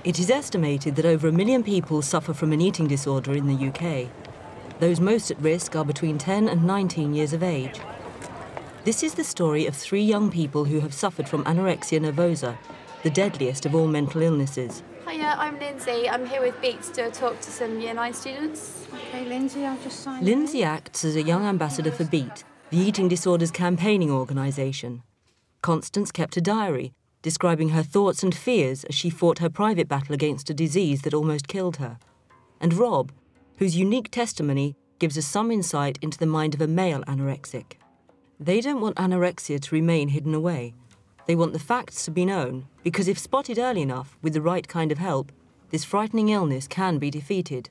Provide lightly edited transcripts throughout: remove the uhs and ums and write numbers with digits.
It is estimated that over 1 million people suffer from an eating disorder in the UK. Those most at risk are between 10 and 19 years of age. This is the story of 3 young people who have suffered from anorexia nervosa, the deadliest of all mental illnesses. Hiya, I'm Lindsay. I'm here with Beat to do a talk to some Year 9 students. Okay, Lindsay, I'll just sign Lindsay acts as a young ambassador for Beat, the eating disorders campaigning organisation. Constance kept a diary, describing her thoughts and fears as she fought her private battle against a disease that almost killed her. And Rob, whose unique testimony gives us some insight into the mind of a male anorexic. They don't want anorexia to remain hidden away. They want the facts to be known, because if spotted early enough with the right kind of help, this frightening illness can be defeated.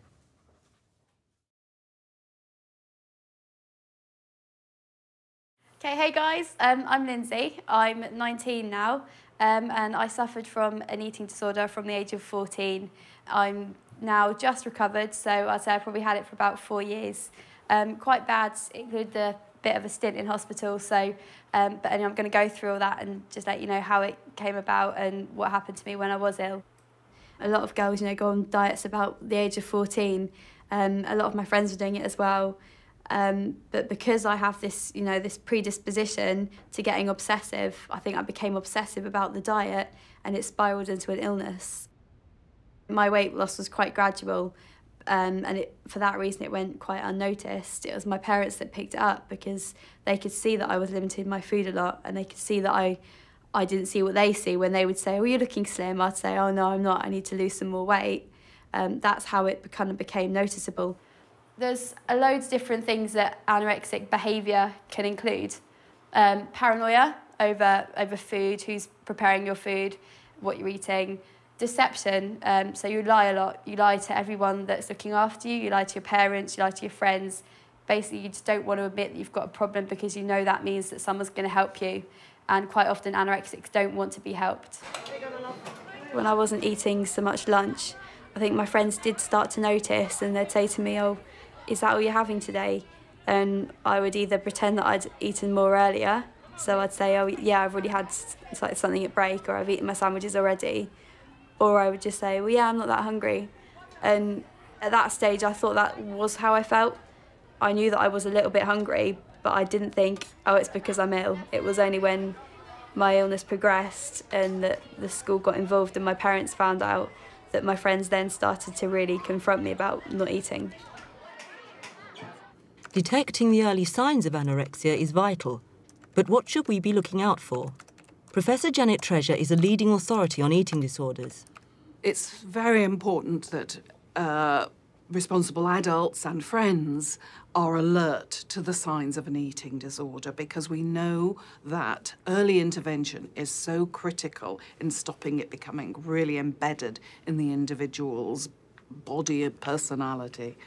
Okay, hey guys, I'm Lindsay. I'm 19 now, and I suffered from an eating disorder from the age of 14. I'm now just recovered, so I'd say I probably had it for about 4 years. Quite bad, it included a bit of a stint in hospital, so but anyway, I'm going to go through all that and just let you know how it came about and what happened to me when I was ill. A lot of girls, go on diets about the age of 14. A lot of my friends were doing it as well. But because I have this, this predisposition to getting obsessive, I think I became obsessive about the diet and it spiralled into an illness. My weight loss was quite gradual, and for that reason it went quite unnoticed. It was my parents that picked it up because they could see that I was limiting my food a lot, and they could see that I didn't see what they see when they would say, "Oh, you're looking slim." I'd say, "Oh no, I'm not, I need to lose some more weight." That's how it kind of became noticeable. There's loads of different things that anorexic behaviour can include. Paranoia over food, who's preparing your food, what you're eating. Deception, so you lie a lot. You lie to everyone that's looking after you, you lie to your parents, you lie to your friends. Basically, you just don't want to admit that you've got a problem because you know that means that someone's going to help you. And quite often, anorexics don't want to be helped. When I wasn't eating so much lunch, I think my friends did start to notice, and they'd say to me, "Oh, is that all you're having today?" And I would either pretend that I'd eaten more earlier, so I'd say, "Oh yeah, I've already had something at break," or "I've eaten my sandwiches already," or I would just say, "Well yeah, I'm not that hungry." And at that stage I thought that was how I felt. I knew that I was a little bit hungry, but I didn't think, oh, it's because I'm ill. It was only when my illness progressed and that the school got involved and my parents found out that my friends then started to really confront me about not eating. Detecting the early signs of anorexia is vital, but what should we be looking out for? Professor Janet Treasure is a leading authority on eating disorders. It's very important that responsible adults and friends are alert to the signs of an eating disorder, because we know that early intervention is so critical in stopping it becoming really embedded in the individual's body and personality.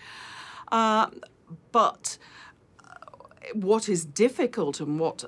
But what is difficult and what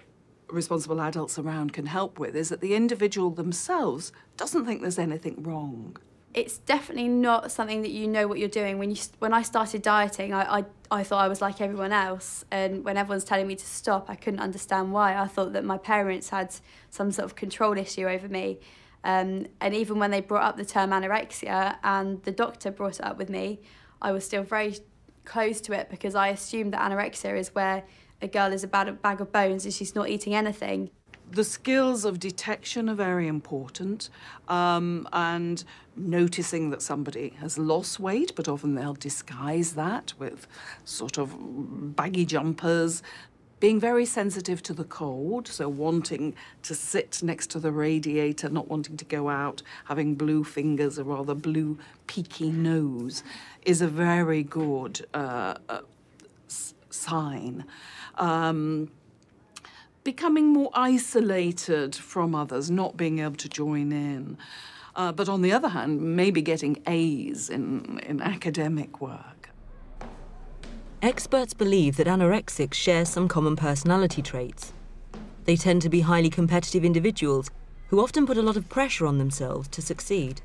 responsible adults around can help with is that the individual themselves doesn't think there's anything wrong. It's definitely not something that you know what you're doing. When I started dieting, I thought I was like everyone else, and when everyone's telling me to stop, I couldn't understand why. I thought that my parents had some sort of control issue over me. And even when they brought up the term anorexia and the doctor brought it up with me, I was still very close to it because I assumed that anorexia is where a girl is a bag of bones and she's not eating anything. The skills of detection are very important, and noticing that somebody has lost weight, but often they'll disguise that with sort of baggy jumpers. Being very sensitive to the cold, so wanting to sit next to the radiator, not wanting to go out, having blue fingers, a rather blue peaky nose, is a very good sign. Becoming more isolated from others, not being able to join in. But on the other hand, maybe getting A's in academic work. Experts believe that anorexics share some common personality traits. They tend to be highly competitive individuals who often put a lot of pressure on themselves to succeed.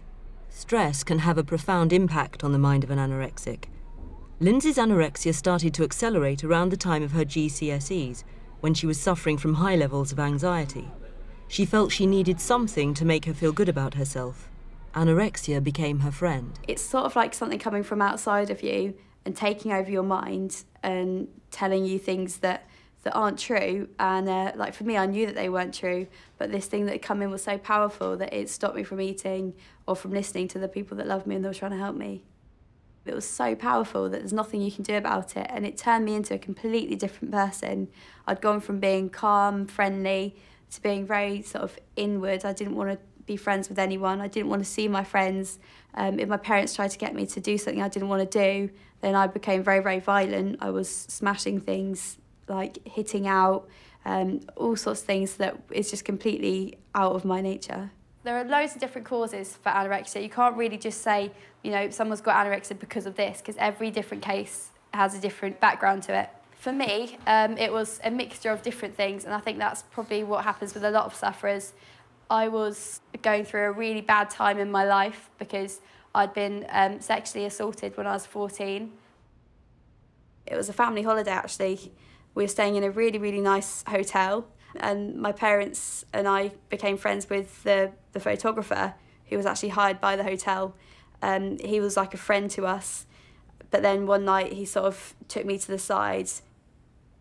Stress can have a profound impact on the mind of an anorexic. Lindsay's anorexia started to accelerate around the time of her GCSEs, when she was suffering from high levels of anxiety. She felt she needed something to make her feel good about herself, anorexia became her friend. It's sort of like something coming from outside of you and taking over your mind and telling you things that aren't true. And like for me, I knew that they weren't true, but this thing that had come in was so powerful that it stopped me from eating or from listening to the people that loved me and that were trying to help me. It was so powerful that there's nothing you can do about it, and it turned me into a completely different person. I'd gone from being calm, friendly, to being very sort of inward. I didn't want to be friends with anyone. I didn't want to see my friends. If my parents tried to get me to do something I didn't want to do, then I became very, very violent. I was smashing things, like hitting out, all sorts of things that is just completely out of my nature. There are loads of different causes for anorexia. You can't really just say, you know, someone's got anorexia because of this, because every different case has a different background to it. For me, it was a mixture of different things, and I think that's probably what happens with a lot of sufferers. I was going through a really bad time in my life because I'd been sexually assaulted when I was 14. It was a family holiday, actually. We were staying in a really, really nice hotel, and my parents and I became friends with the photographer who was actually hired by the hotel. He was like a friend to us, but then one night he sort of took me to the side.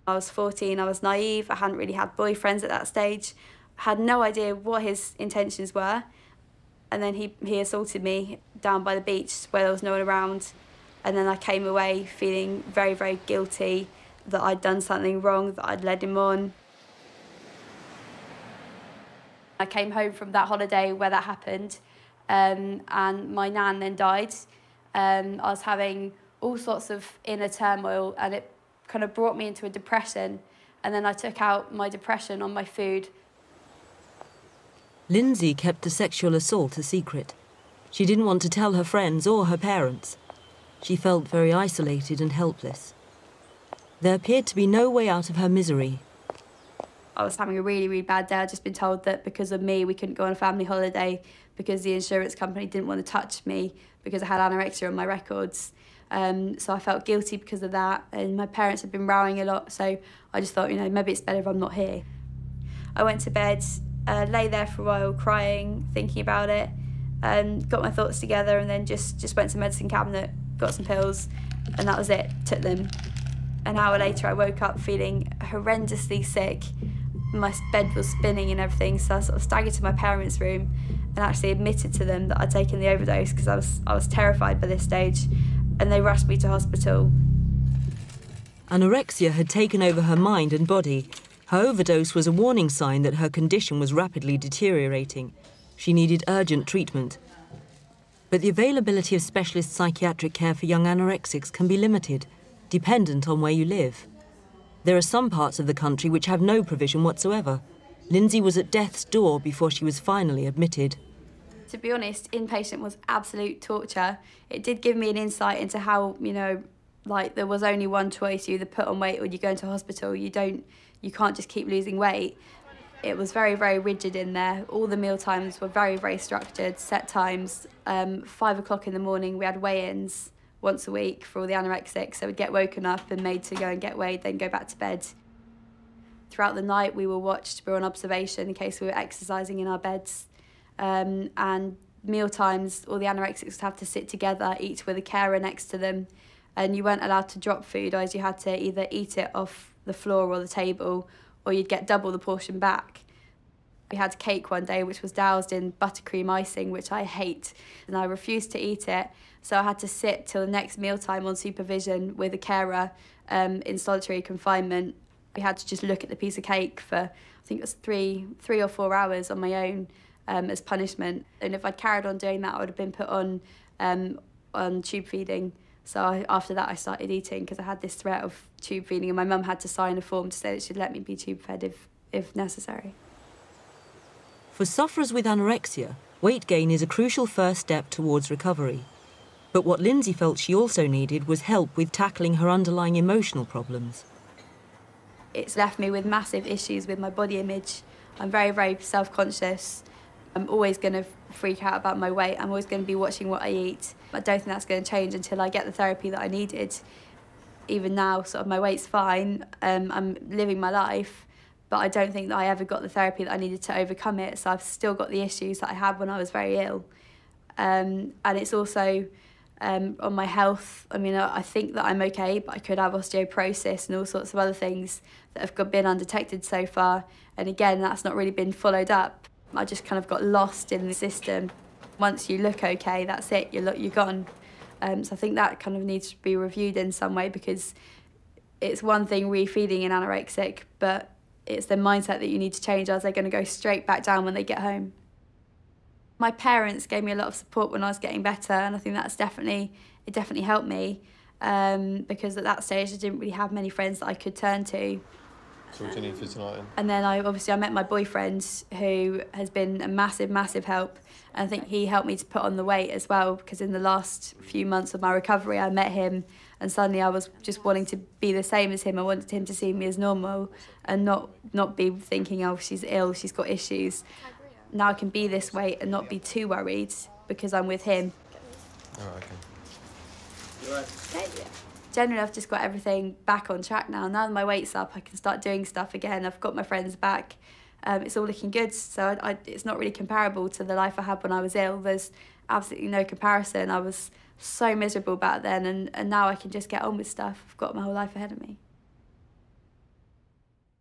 I was 14, I was naive, I hadn't really had boyfriends at that stage, had no idea what his intentions were, and then he assaulted me down by the beach where there was no one around, and then I came away feeling very, very guilty that I'd done something wrong, that I'd led him on. I came home from that holiday where that happened, and my nan then died. I was having all sorts of inner turmoil, and it kind of brought me into a depression, and then I took out my depression on my food. Lindsay kept the sexual assault a secret. She didn't want to tell her friends or her parents. She felt very isolated and helpless. There appeared to be no way out of her misery. I was having a really, really bad day. I'd just been told that because of me, we couldn't go on a family holiday because the insurance company didn't want to touch me because I had anorexia on my records. So I felt guilty because of that, and my parents had been rowing a lot, so I just thought, you know, maybe it's better if I'm not here. I went to bed, lay there for a while crying, thinking about it, got my thoughts together, and then just went to the medicine cabinet, got some pills, and that was it, took them. An hour later I woke up feeling horrendously sick. My bed was spinning and everything, so I sort of staggered to my parents' room and actually admitted to them that I'd taken the overdose because I was terrified by this stage, and they rushed me to hospital. Anorexia had taken over her mind and body. Her overdose was a warning sign that her condition was rapidly deteriorating. She needed urgent treatment. But the availability of specialist psychiatric care for young anorexics can be limited, dependent on where you live. There are some parts of the country which have no provision whatsoever. Lindsay was at death's door before she was finally admitted. To be honest, inpatient was absolute torture. It did give me an insight into how, you know, like there was only one choice: you either put on weight or you go into hospital. You can't just keep losing weight. It was very, very rigid in there. All the meal times were very, very structured, set times. 5 o'clock in the morning, we had weigh-ins once a week for all the anorexics. So we'd get woken up and made to go and get weighed, then go back to bed. Throughout the night, we were watched, we were on observation in case we were exercising in our beds. And meal times, all the anorexics would have to sit together, each with a carer next to them. And you weren't allowed to drop food, otherwise you had to either eat it off the floor or the table, or you'd get double the portion back. We had cake one day which was doused in buttercream icing, which I hate, and I refused to eat it. So I had to sit till the next mealtime on supervision with a carer in solitary confinement. We had to just look at the piece of cake for, I think it was three or 4 hours on my own as punishment. And if I'd carried on doing that, I would have been put on tube feeding. So after that, I started eating because I had this threat of tube feeding, and my mum had to sign a form to say that she'd let me be tube fed if necessary. For sufferers with anorexia, weight gain is a crucial first step towards recovery. But what Lindsay felt she also needed was help with tackling her underlying emotional problems. It's left me with massive issues with my body image. I'm very, very self-conscious. I'm always going to freak out about my weight. I'm always going to be watching what I eat. I don't think that's going to change until I get the therapy that I needed. Even now, sort of my weight's fine. I'm living my life, but I don't think that I ever got the therapy that I needed to overcome it. So I've still got the issues that I had when I was very ill. And it's also on my health. I mean, I think that I'm okay, but I could have osteoporosis and all sorts of other things that have been undetected so far. And again, that's not really been followed up. I just kind of got lost in the system. Once you look okay, that's it, you're gone. So I think that kind of needs to be reviewed in some way, because it's one thing refeeding an anorexic, but it's the mindset that you need to change, as they're going to go straight back down when they get home. My parents gave me a lot of support when I was getting better, and I think it definitely helped me, because at that stage I didn't really have many friends that I could turn to. So what do you need for tonight then? And then I met my boyfriend, who has been a massive, massive help. And I think he helped me to put on the weight as well, because in the last few months of my recovery, I met him and suddenly I was just wanting to be the same as him. I wanted him to see me as normal and not be thinking, oh, she's ill, she's got issues. Now I can be this weight and not be too worried because I'm with him. Oh, okay. Okay, yeah. Generally, I've just got everything back on track now. Now that my weight's up, I can start doing stuff again. I've got my friends back. It's all looking good. So it's not really comparable to the life I had when I was ill. There's absolutely no comparison. I was so miserable back then, and now I can just get on with stuff. I've got my whole life ahead of me.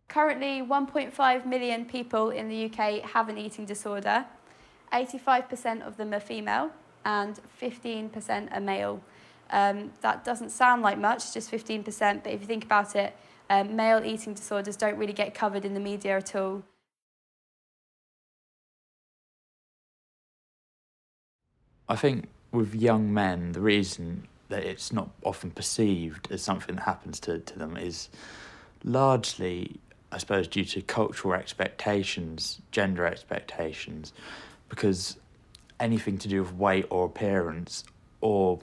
Currently, 1.5 million people in the UK have an eating disorder. 85% of them are female and 15% are male. That doesn't sound like much, just 15%, but if you think about it, male eating disorders don't really get covered in the media at all. I think with young men, the reason that it's not often perceived as something that happens to them is largely, I suppose, due to cultural expectations, gender expectations, because anything to do with weight or appearance, or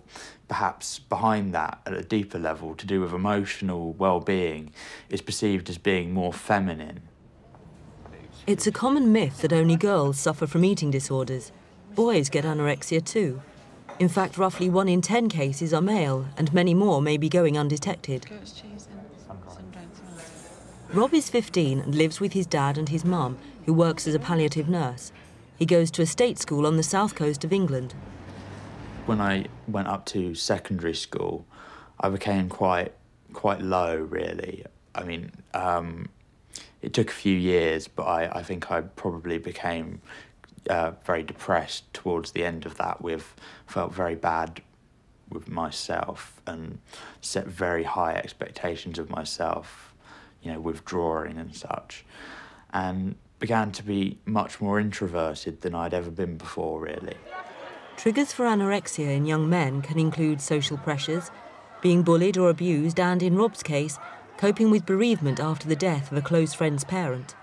perhaps behind that at a deeper level to do with emotional well-being, is perceived as being more feminine. It's a common myth that only girls suffer from eating disorders. Boys get anorexia too. In fact, roughly 1 in 10 cases are male, and many more may be going undetected. Rob is 15 and lives with his dad and his mum, who works as a palliative nurse. He goes to a state school on the south coast of England. When I went up to secondary school, I became quite low, really. I mean, it took a few years, but I think I probably became very depressed towards the end of that. Felt very bad with myself and set very high expectations of myself, withdrawing and such, and began to be much more introverted than I'd ever been before, really. Triggers for anorexia in young men can include social pressures, being bullied or abused, and, in Rob's case, coping with bereavement after the death of a close friend's parent.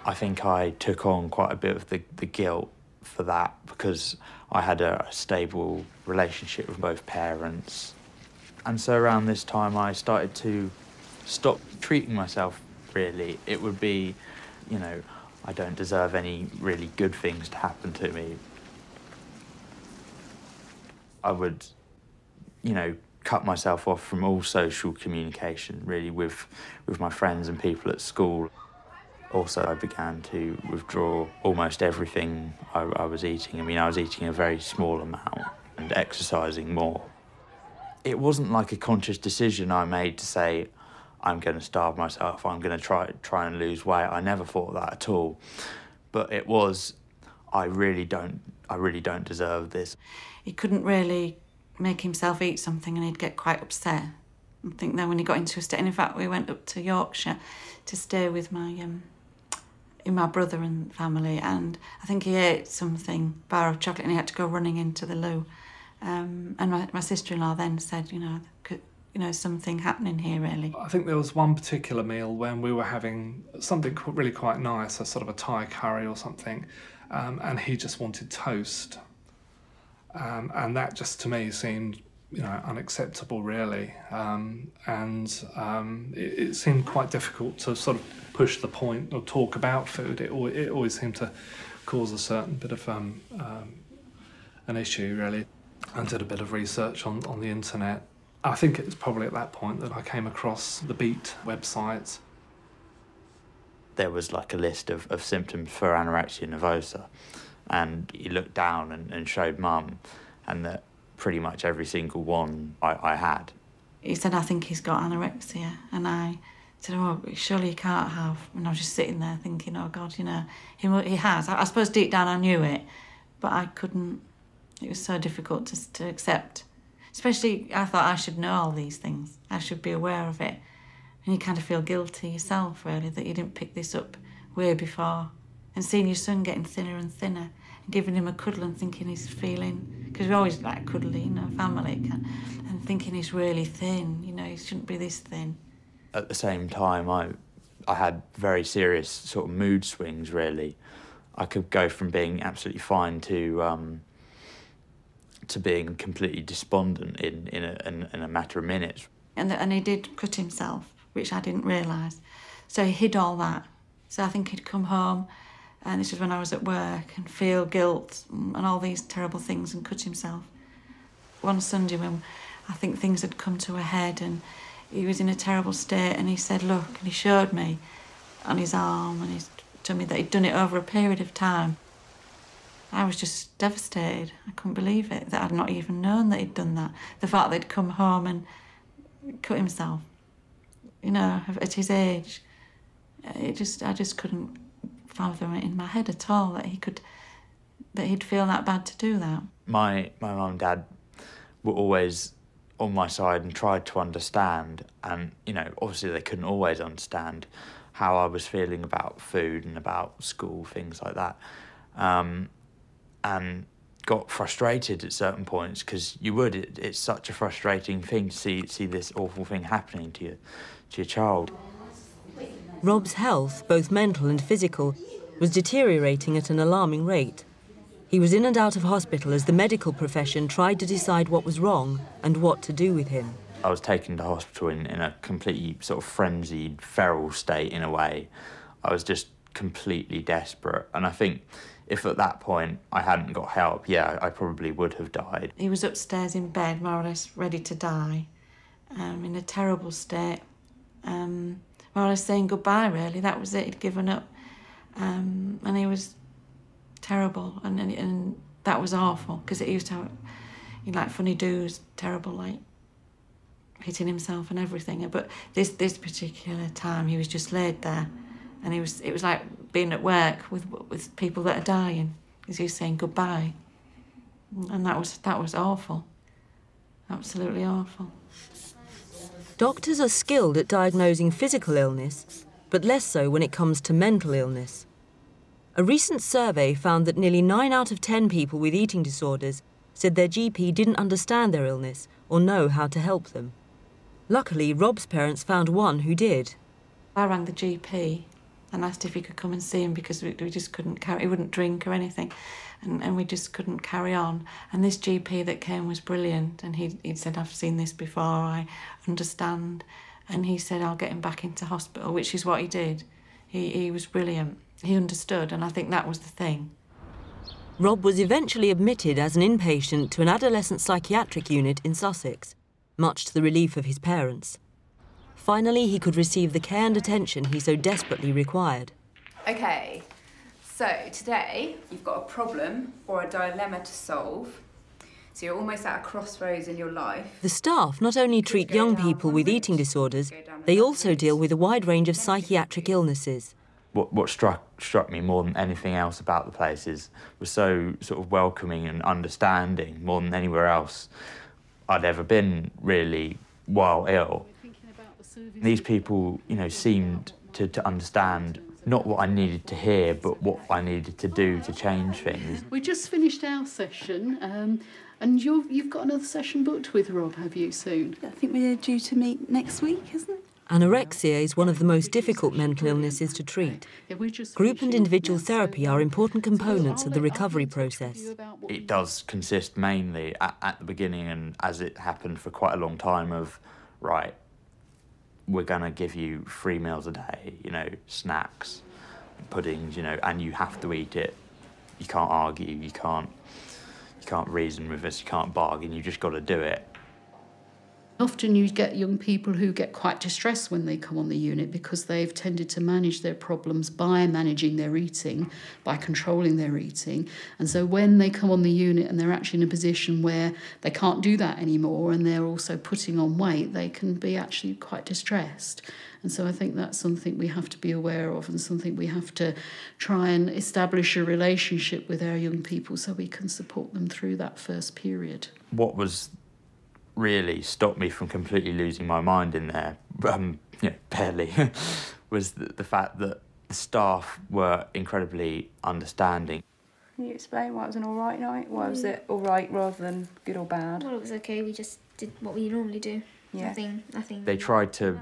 I think I took on quite a bit of the guilt for that because I had a stable relationship with both parents. And so around this time I started to stop treating myself, really. It would be, I don't deserve any really good things to happen to me. I would, cut myself off from all social communication, really, with my friends and people at school. Also, I began to withdraw almost everything I was eating. I mean, I was eating a very small amount and exercising more. It wasn't like a conscious decision I made to say, I'm going to starve myself, I'm going to try and lose weight. I never thought that at all. But it was, I really don't deserve this. He couldn't really make himself eat something and he'd get quite upset. I think then when he got into a state, and in fact we went up to Yorkshire to stay with my brother and family, and I think he ate something, bar of chocolate, and he had to go running into the loo. And my sister-in-law then said, something happening here, really. I think there was one particular meal when we were having something really quite nice, a sort of a Thai curry or something, and he just wanted toast. And that just, to me, seemed, unacceptable, really. It seemed quite difficult to sort of push the point or talk about food. It always seemed to cause a certain bit of an issue, really. I did a bit of research on the internet. I think it was probably at that point that I came across the Beat website. There was like a list of symptoms for anorexia nervosa, And he looked down and showed Mum, and that pretty much every single one I had. He said, I think he's got anorexia, and I said, oh, surely he can't have. And I was just sitting there thinking, oh God, you know, he has. I suppose deep down I knew it, but I couldn't. It was so difficult to accept. Especially, I thought I should know all these things. I should be aware of it. And you kind of feel guilty yourself, really, that you didn't pick this up way before. And seeing your son getting thinner and thinner, and giving him a cuddle and thinking he's feeling, because we always like cuddly, you know, family, and thinking he's really thin, you know, he shouldn't be this thin. At the same time, I had very serious sort of mood swings, really. I could go from being absolutely fine to being completely despondent in a matter of minutes. And he did cut himself, which I didn't realise. So he hid all that. So I think he'd come home, and this was when I was at work, and feel guilt and all these terrible things and cut himself. One Sunday when I think things had come to a head and he was in a terrible state, and he said, look, and he showed me on his arm, and he told me that he'd done it over a period of time. I was just devastated. I couldn't believe it, that I'd not even known that he'd done that. The fact that he'd come home and cut himself, you know, at his age. I just couldn't fathom it in my head at all that he'd feel that bad to do that. My mum and dad were always on my side and tried to understand, and, you know, obviously they couldn't always understand how I was feeling about food and about school, things like that. And got frustrated at certain points, because you would. It's such a frustrating thing to see this awful thing happening to your child. Rob's health, both mental and physical, was deteriorating at an alarming rate. He was in and out of hospital as the medical profession tried to decide what was wrong and what to do with him. I was taken to hospital in a completely sort of frenzied, feral state in a way. I was just completely desperate, and I think if at that point I hadn't got help, yeah, I probably would have died. He was upstairs in bed, more or less ready to die, in a terrible state. More or less saying goodbye, really. That was it, he'd given up. And he was terrible, and that was awful, because it used to have, you know, like funny do's, terrible, like hitting himself and everything. But this particular time, he was just laid there, and it was like being at work with people that are dying, because he was saying goodbye, and that was awful, absolutely awful. Doctors are skilled at diagnosing physical illness, but less so when it comes to mental illness. A recent survey found that nearly 9 out of 10 people with eating disorders said their GP didn't understand their illness or know how to help them. Luckily, Rob's parents found one who did. I rang the GP and asked if he could come and see him, because we just couldn't carry, he wouldn't drink or anything, and we just couldn't carry on. And this GP that came was brilliant, and he'd said, I've seen this before, I understand. And he said, I'll get him back into hospital, which is what he did. He was brilliant. He understood, and I think that was the thing. Rob was eventually admitted as an inpatient to an adolescent psychiatric unit in Sussex, much to the relief of his parents. Finally, he could receive the care and attention he so desperately required. Okay, so today you've got a problem or a dilemma to solve. So you're almost at a crossroads in your life. The staff not only treat young people with eating disorders, they also deal with a wide range of psychiatric illnesses. What struck me more than anything else about the place was so sort of welcoming and understanding, more than anywhere else I'd ever been, really, while ill. These people, you know, seemed to understand not what I needed to hear, but what I needed to do to change things. We just finished our session, and you've got another session booked with Rob, have you, soon? I think we're due to meet next week, isn't it? Anorexia is one of the most difficult mental illnesses to treat. Group and individual therapy are important components of the recovery process. It does consist mainly, at the beginning, and as it happened for quite a long time, of, right, we're going to give you 3 meals a day, you know, snacks, puddings, you know, and you have to eat it. You can't argue, you can't reason with us, you can't bargain, you just got to do it. Often you get young people who get quite distressed when they come on the unit because they've tended to manage their problems by managing their eating, by controlling their eating. And so when they come on the unit and they're actually in a position where they can't do that anymore and they're also putting on weight, they can be actually quite distressed. And so I think that's something we have to be aware of and something we have to try and establish a relationship with our young people so we can support them through that first period. What was really stopped me from completely losing my mind in there, barely, was the fact that the staff were incredibly understanding. Can you explain why it was an all right night? Why was it all right rather than good or bad? Well, it was okay. We just did what we normally do. Yeah. Nothing. They tried to,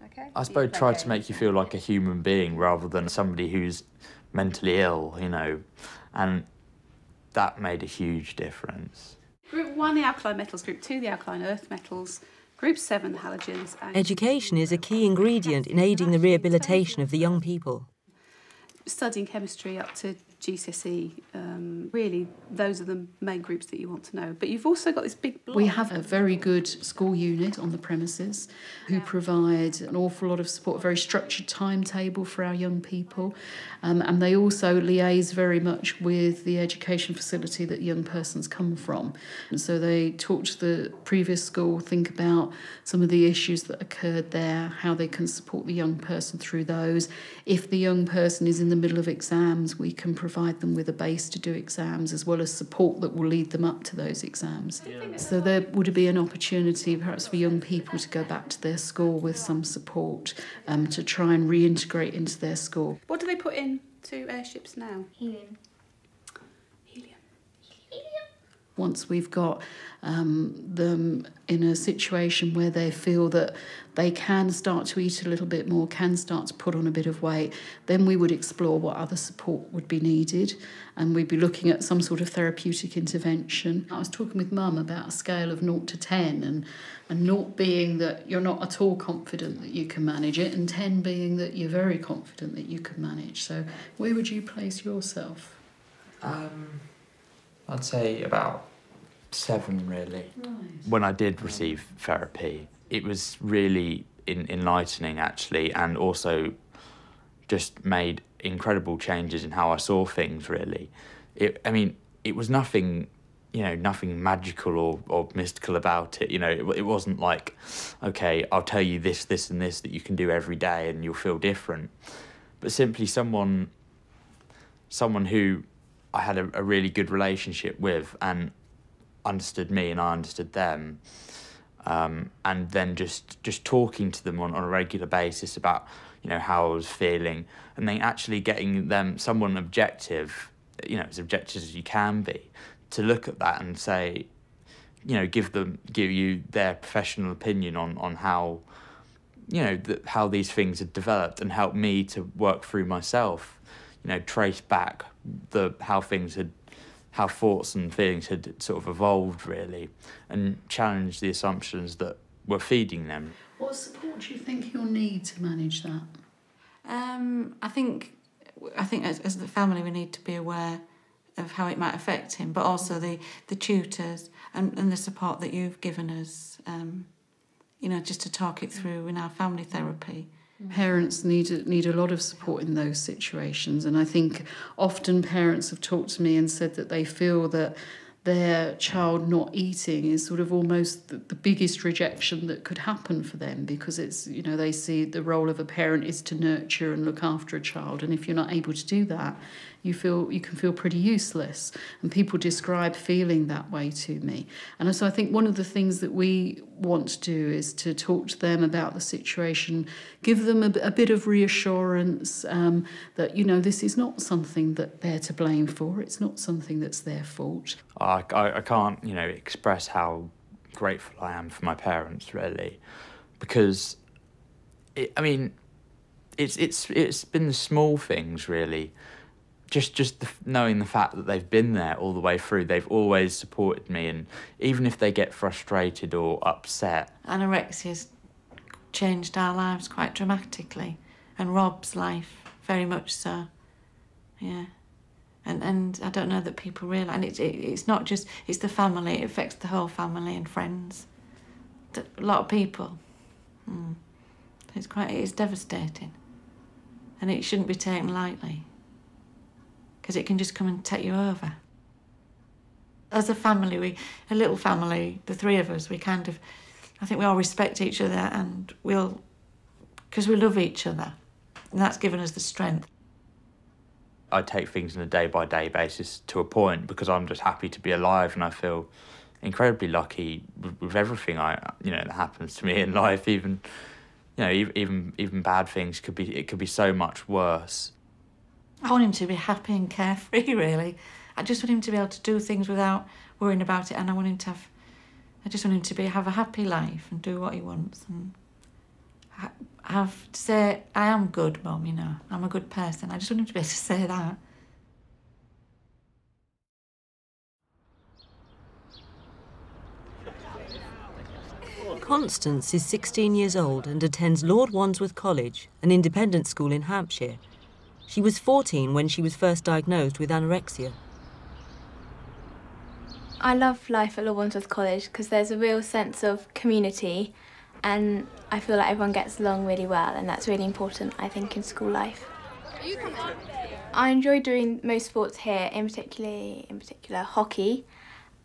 Okay. I suppose, tried to make you feel like a human being rather than somebody who's mentally ill, you know, and that made a huge difference. Group 1, the alkaline metals, Group 2, the alkaline earth metals, Group 7, the halogens. And Education is a key ingredient in aiding the rehabilitation of the young people. studying chemistry up to GCSE, really those are the main groups that you want to know. But you've also got this big block. We have a very good school unit on the premises who provide an awful lot of support, a very structured timetable for our young people, and they also liaise very much with the education facility that young persons come from. And so they talk to the previous school, think about some of the issues that occurred there, how they can support the young person through those. If the young person is in the middle of exams, we can provide them with a base to do exams as well as support that will lead them up to those exams. So there would be an opportunity perhaps for young people to go back to their school with some support to try and reintegrate into their school. What do they put into airships now? Helium. Once we've got them in a situation where they feel that they can start to eat a little bit more, can start to put on a bit of weight, then we would explore what other support would be needed, and we'd be looking at some sort of therapeutic intervention. I was talking with Mum about a scale of 0 to 10, and 0 being that you're not at all confident that you can manage it, and 10 being that you're very confident that you can manage. So where would you place yourself? I'd say about 7, really. Nice. When I did receive therapy, it was really enlightening, actually, and also just made incredible changes in how I saw things, really. It was nothing, nothing magical or mystical about it. It wasn't like, okay, I'll tell you this, this and this that you can do every day and you'll feel different. But simply someone who I had a really good relationship with and understood me and I understood them, and then just talking to them on a regular basis about how I was feeling, and then actually getting them someone objective, as objective as you can be, to look at that and say, give you their professional opinion on how how these things had developed, and help me to work through myself, trace back how thoughts and feelings had sort of evolved, really, and challenge the assumptions that were feeding them. What support do you think you'll need to manage that? I think as the family we need to be aware of how it might affect him, but also the tutors and the support that you've given us, just to talk it through in our family therapy. Parents need a lot of support in those situations, and I think often parents have talked to me and said that they feel that their child not eating is sort of almost the biggest rejection that could happen for them, because it's, they see the role of a parent is to nurture and look after a child, and if you're not able to do that, you can feel pretty useless, and people describe feeling that way to me. And so I think one of the things that we want to do is to talk to them about the situation, give them a bit of reassurance that this is not something that they're to blame for, it's not something that's their fault. I can't express how grateful I am for my parents, really, because it's been the small things, really. Just knowing the fact that they've been there all the way through, they've always supported me, and even if they get frustrated or upset. Anorexia's changed our lives quite dramatically, and Rob's life very much so, yeah. And I don't know that people realise, and it's not just, it's the family, it affects the whole family and friends. a lot of people. It is devastating. And it shouldn't be taken lightly, because it can just come and take you over. As a family, a little family, the three of us, I think we all respect each other, and because we love each other, and that's given us the strength. I take things on a day-by-day basis to a point, because I'm just happy to be alive, and I feel incredibly lucky with everything that happens to me in life. Even bad things could be so much worse. I want him to be happy and carefree, really. I just want him to be able to do things without worrying about it, and I just want him to have a happy life and do what he wants, and have to say, I am good, Mum, I'm a good person. I just want him to be able to say that. Constance is 16 years old and attends Lord Wandsworth College, an independent school in Hampshire. She was 14 when she was first diagnosed with anorexia. I love life at Lord Wandsworth College because there's a real sense of community, and I feel like everyone gets along really well, and that's really important, I think, in school life. I enjoy doing most sports here, in particular hockey,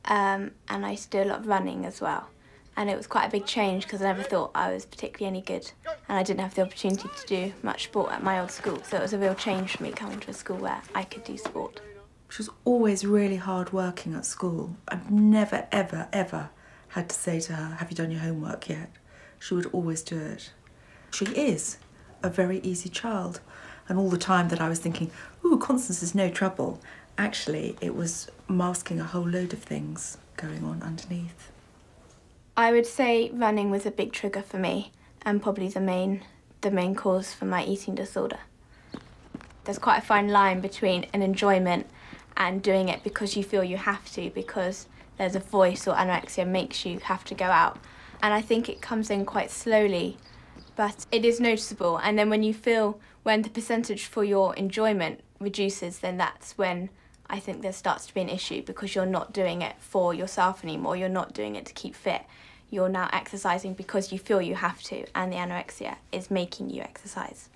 and I used to do a lot of running as well. And it was quite a big change because I never thought I was particularly any good, and I didn't have the opportunity to do much sport at my old school, so it was a real change for me coming to a school where I could do sport. She was always really hard working at school. I've never, ever, ever had to say to her, have you done your homework yet? She would always do it. She is a very easy child, and all the time that I was thinking, ooh, Constance is no trouble, actually it was masking a whole load of things going on underneath. I would say running was a big trigger for me, and probably the main cause for my eating disorder. There's quite a fine line between an enjoyment and doing it because you feel you have to, because there's a voice or anorexia makes you have to go out. And I think it comes in quite slowly, but it is noticeable. And then when the percentage for your enjoyment reduces, then that's when I think there starts to be an issue, because you're not doing it for yourself anymore. You're not doing it to keep fit. You're now exercising because you feel you have to, and the anorexia is making you exercise.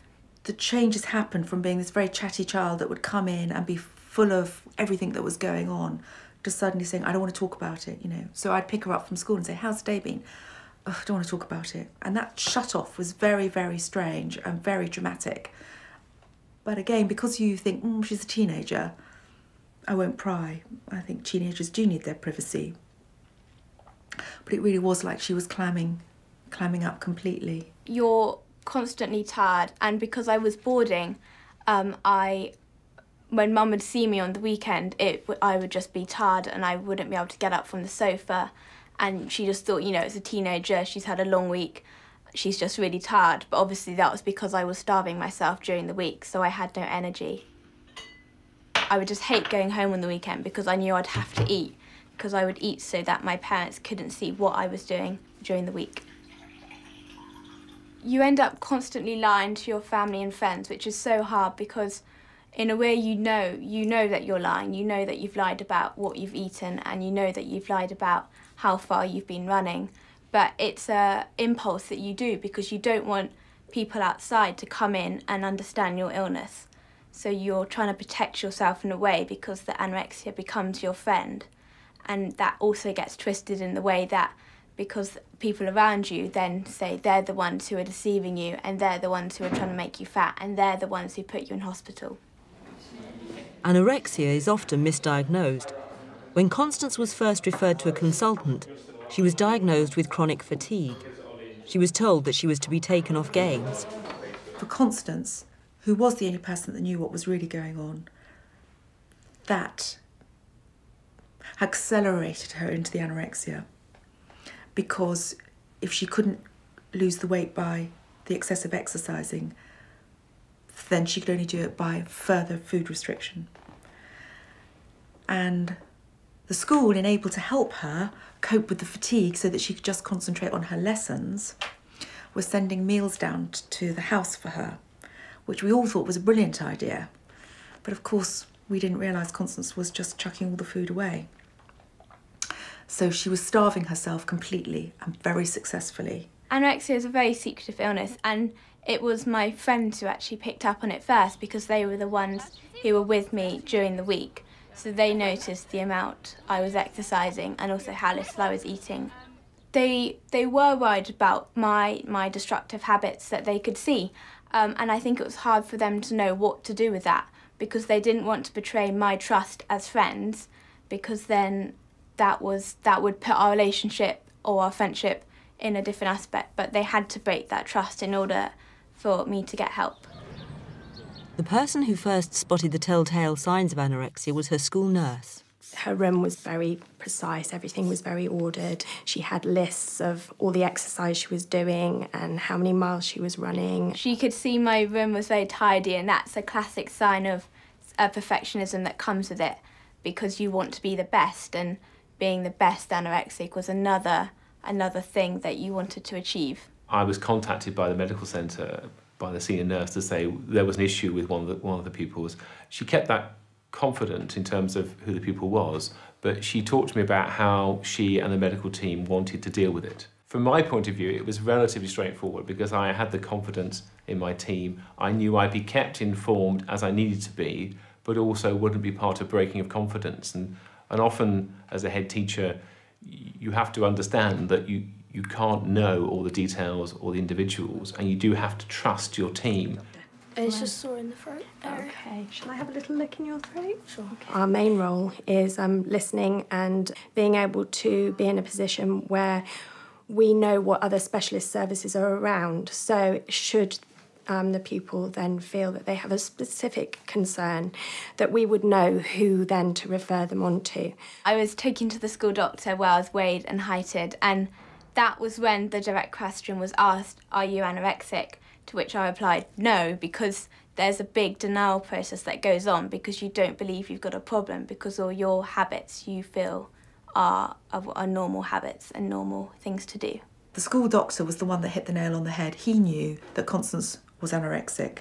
The changes happened from being this very chatty child that would come in and be full of everything that was going on, to suddenly saying, I don't want to talk about it, So I'd pick her up from school and say, how's the day been? Oh, I don't want to talk about it. And that shut-off was very, very strange and very dramatic. But again, because you think, she's a teenager, I won't pry. I think teenagers do need their privacy. But it really was like she was climbing up completely. You're constantly tired, and because I was boarding, when Mum would see me on the weekend, I would just be tired and I wouldn't be able to get up from the sofa, and she just thought, it's a teenager, she's had a long week, she's just really tired. But obviously that was because I was starving myself during the week, so I had no energy. I would just hate going home on the weekend because I knew I'd have to eat, because I would eat so that my parents couldn't see what I was doing during the week. You end up constantly lying to your family and friends, which is so hard because in a way you know that you're lying, you know that you've lied about what you've eaten, and you know that you've lied about how far you've been running, but it's an impulse that you do because you don't want people outside to come in and understand your illness. So you're trying to protect yourself in a way because the anorexia becomes your friend, and that also gets twisted in the way that because people around you then say they're the ones who are deceiving you, and they're the ones who are trying to make you fat, and they're the ones who put you in hospital. Anorexia is often misdiagnosed. When Constance was first referred to a consultant, she was diagnosed with chronic fatigue. She was told that she was to be taken off games. For Constance, who was the only person that knew what was really going on, that accelerated her into the anorexia, because if she couldn't lose the weight by the excessive exercising, then she could only do it by further food restriction. And the school, in able to help her cope with the fatigue so that she could just concentrate on her lessons, was sending meals down to the house for her, which we all thought was a brilliant idea. But of course, we didn't realise Constance was just chucking all the food away. So she was starving herself completely and very successfully. Anorexia is a very secretive illness, and it was my friends who actually picked up on it first because they were the ones who were with me during the week. So they noticed the amount I was exercising and also how little I was eating. They were worried about my destructive habits that they could see, and I think it was hard for them to know what to do with that, because they didn't want to betray my trust as friends, because then that would put our relationship or our friendship in a different aspect. But they had to break that trust in order for me to get help. The person who first spotted the telltale signs of anorexia was her school nurse. Her room was very precise, everything was very ordered. She had lists of all the exercise she was doing and how many miles she was running. She could see my room was very tidy, and that's a classic sign of perfectionism that comes with it, because you want to be the best, and being the best anorexic was another thing that you wanted to achieve. I was contacted by the medical centre by the senior nurse to say there was an issue with one of the pupils. She kept that confident in terms of who the pupil was, but she talked to me about how she and the medical team wanted to deal with it. From my point of view, it was relatively straightforward because I had the confidence in my team. I knew I'd be kept informed as I needed to be, but also wouldn't be part of breaking of confidence. And often, as a head teacher, you have to understand that you can't know all the details or the individuals, and you do have to trust your team. It's just sore in the throat. Okay, shall I have a little look in your throat? Sure. Okay. Our main role is listening and being able to be in a position where we know what other specialist services are around. So should the pupil then feel that they have a specific concern, that we would know who then to refer them on to. I was taken to the school doctor where I was weighed and heighted, and that was when the direct question was asked, "Are you anorexic?" To which I replied, no, because there's a big denial process that goes on because you don't believe you've got a problem, because all your habits you feel are normal habits and normal things to do. The school doctor was the one that hit the nail on the head. He knew that Constance was anorexic,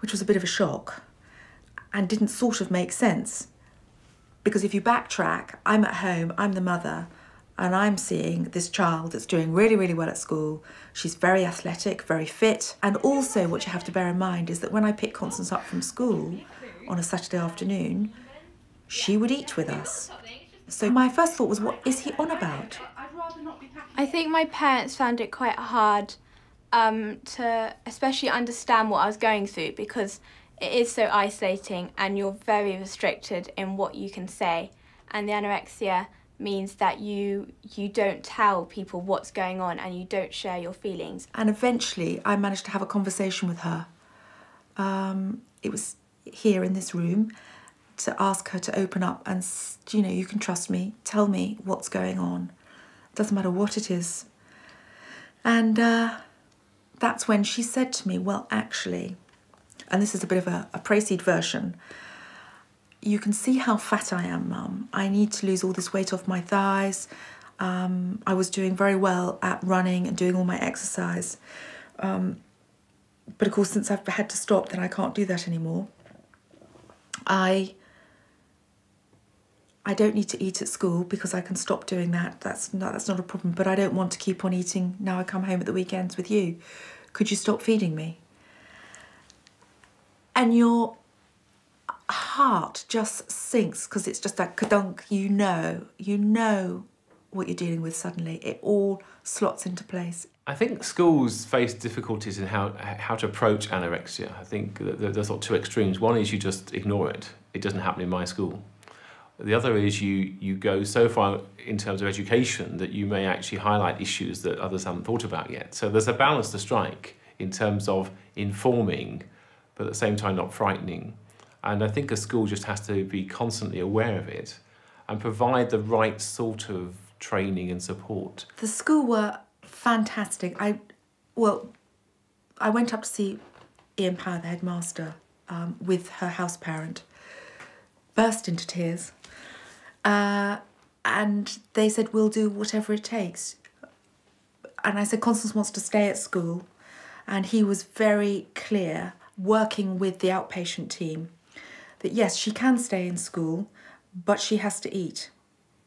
which was a bit of a shock and didn't sort of make sense. Because if you backtrack, I'm at home, I'm the mother, and I'm seeing this child that's doing really, really well at school. She's very athletic, very fit. And also what you have to bear in mind is that when I picked Constance up from school on a Saturday afternoon, she would eat with us. So my first thought was, what is he on about? I think my parents found it quite hard to especially understand what I was going through, because it is so isolating and you're very restricted in what you can say. And the anorexia means that you don't tell people what's going on and you don't share your feelings. And eventually I managed to have a conversation with her. It was here in this room, to ask her to open up and, you know, you can trust me, tell me what's going on. Doesn't matter what it is. And that's when she said to me, well, actually, and this is a bit of a praise-seed version, you can see how fat I am, Mum. I need to lose all this weight off my thighs. I was doing very well at running and doing all my exercise. But of course, since I've had to stop, then I can't do that anymore. I don't need to eat at school because I can stop doing that. That's not a problem, but I don't want to keep on eating now I come home at the weekends with you. Could you stop feeding me? And your heart just sinks because it's just that kadunk, you know what you're dealing with suddenly. It all slots into place. I think schools face difficulties in how to approach anorexia. I think there's sort of two extremes. One is you just ignore it. It doesn't happen in my school. The other is you go so far in terms of education that you may actually highlight issues that others haven't thought about yet. So there's a balance to strike in terms of informing, but at the same time not frightening. And I think a school just has to be constantly aware of it and provide the right sort of training and support. The school were fantastic. I went up to see Ian Power, the headmaster, with her house parent, burst into tears. And they said, we'll do whatever it takes. And I said, Constance wants to stay at school. And he was very clear, working with the outpatient team, that yes, she can stay in school, but she has to eat.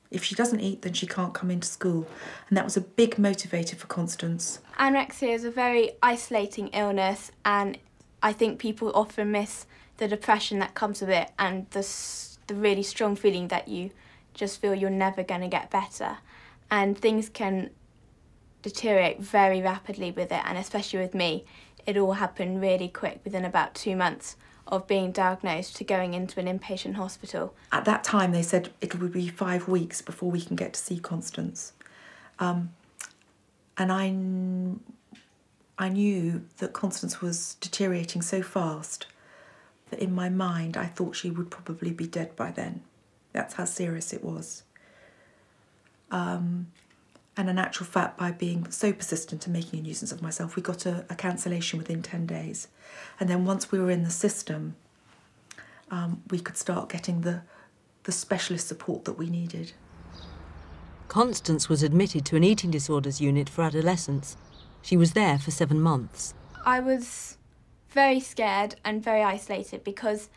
If she doesn't eat, then she can't come into school. And that was a big motivator for Constance. Anorexia is a very isolating illness, and I think people often miss the depression that comes with it and the really strong feeling that you just feel you're never going to get better. And things can deteriorate very rapidly with it, and especially with me, it all happened really quick within about 2 months of being diagnosed to going into an inpatient hospital. At that time, they said it would be 5 weeks before we can get to see Constance. And I knew that Constance was deteriorating so fast that in my mind, I thought she would probably be dead by then. That's how serious it was. And in actual fact, by being so persistent and making a nuisance of myself, we got a cancellation within 10 days. And then once we were in the system, we could start getting the specialist support that we needed. Constance was admitted to an eating disorders unit for adolescents. She was there for 7 months. I was very scared and very isolated because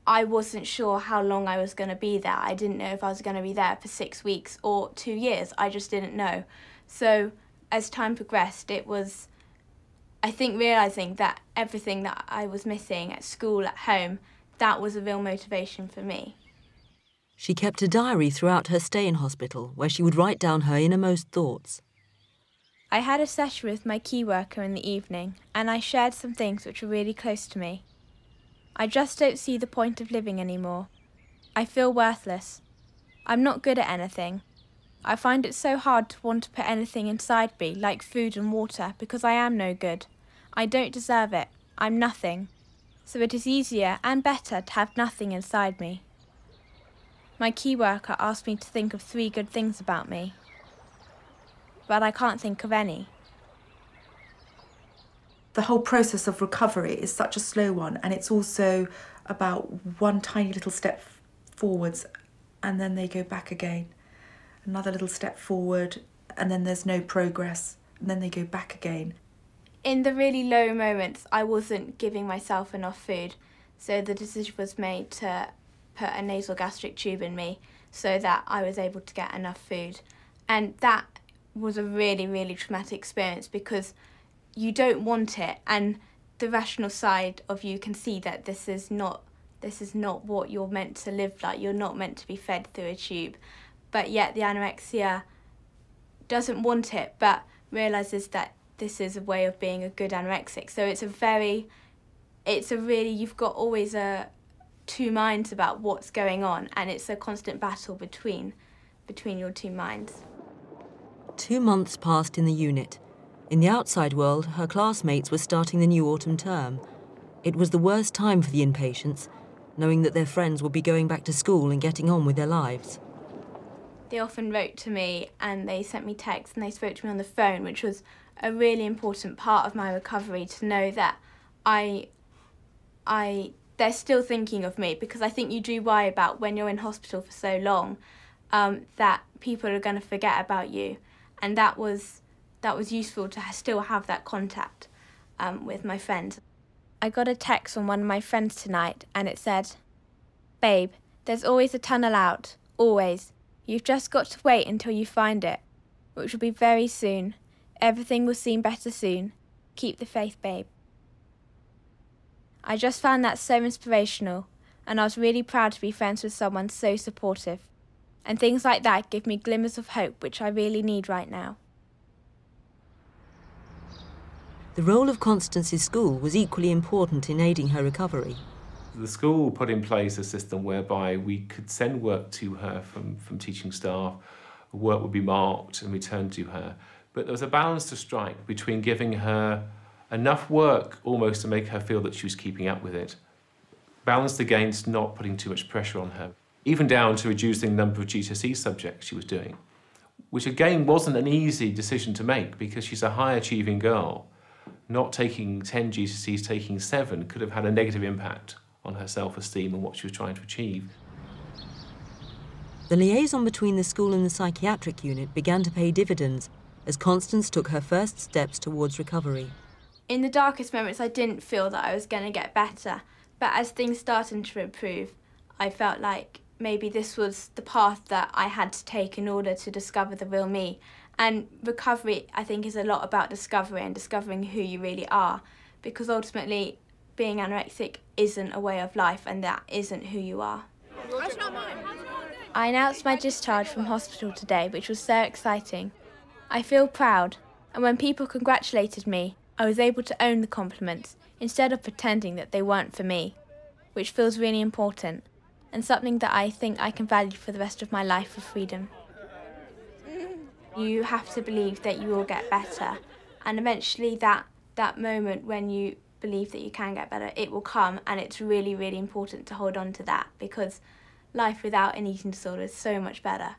I wasn't sure how long I was going to be there. I didn't know if I was going to be there for 6 weeks or 2 years. I just didn't know. So as time progressed, it was, I think, realising that everything that I was missing at school, at home, that was a real motivation for me. She kept a diary throughout her stay in hospital where she would write down her innermost thoughts. I had a session with my key worker in the evening, and I shared some things which were really close to me. I just don't see the point of living anymore. I feel worthless. I'm not good at anything. I find it so hard to want to put anything inside me, like food and water, because I am no good. I don't deserve it. I'm nothing. So it is easier and better to have nothing inside me. My key worker asked me to think of 3 good things about me, but I can't think of any. The whole process of recovery is such a slow one, and it's also about one tiny little step forwards and then they go back again. Another little step forward and then there's no progress and then they go back again. In the really low moments, I wasn't giving myself enough food, so the decision was made to put a nasal gastric tube in me so that I was able to get enough food. And that was a really, really traumatic experience because you don't want it, and the rational side of you can see that this is not what you're meant to live like. You're not meant to be fed through a tube, but yet the anorexia doesn't want it, but realises that this is a way of being a good anorexic. So you've got always 2 minds about what's going on, and it's a constant battle between your 2 minds. 2 months passed in the unit. In the outside world, her classmates were starting the new autumn term. It was the worst time for the inpatients, knowing that their friends would be going back to school and getting on with their lives. They often wrote to me and they sent me texts and they spoke to me on the phone, which was a really important part of my recovery, to know that they're still thinking of me, because I think you do worry about when you're in hospital for so long that people are going to forget about you, and that was useful to still have that contact with my friends. I got a text from one of my friends tonight and it said, "Babe, there's always a tunnel out, always. You've just got to wait until you find it, which will be very soon. Everything will seem better soon. Keep the faith, babe." I just found that so inspirational, and I was really proud to be friends with someone so supportive. And things like that give me glimmers of hope, which I really need right now. The role of Constance's school was equally important in aiding her recovery. The school put in place a system whereby we could send work to her from teaching staff. Work would be marked and returned to her. But there was a balance to strike between giving her enough work almost to make her feel that she was keeping up with it, balanced against not putting too much pressure on her, even down to reducing the number of GCSE subjects she was doing, which again wasn't an easy decision to make because she's a high achieving girl. Not taking 10 GCSEs, taking 7 could have had a negative impact on her self-esteem and what she was trying to achieve. The liaison between the school and the psychiatric unit began to pay dividends as Constance took her first steps towards recovery. In the darkest moments, I didn't feel that I was going to get better, but as things started to improve, I felt like maybe this was the path that I had to take in order to discover the real me. And recovery, I think, is a lot about discovery and discovering who you really are, because ultimately being anorexic isn't a way of life, and that isn't who you are. I announced my discharge from hospital today, which was so exciting. I feel proud, and when people congratulated me, I was able to own the compliments instead of pretending that they weren't for me, which feels really important, and something that I think I can value for the rest of my life with freedom. You have to believe that you will get better, and eventually that moment when you believe that you can get better, it will come, and it's really, really important to hold on to that, because life without an eating disorder is so much better.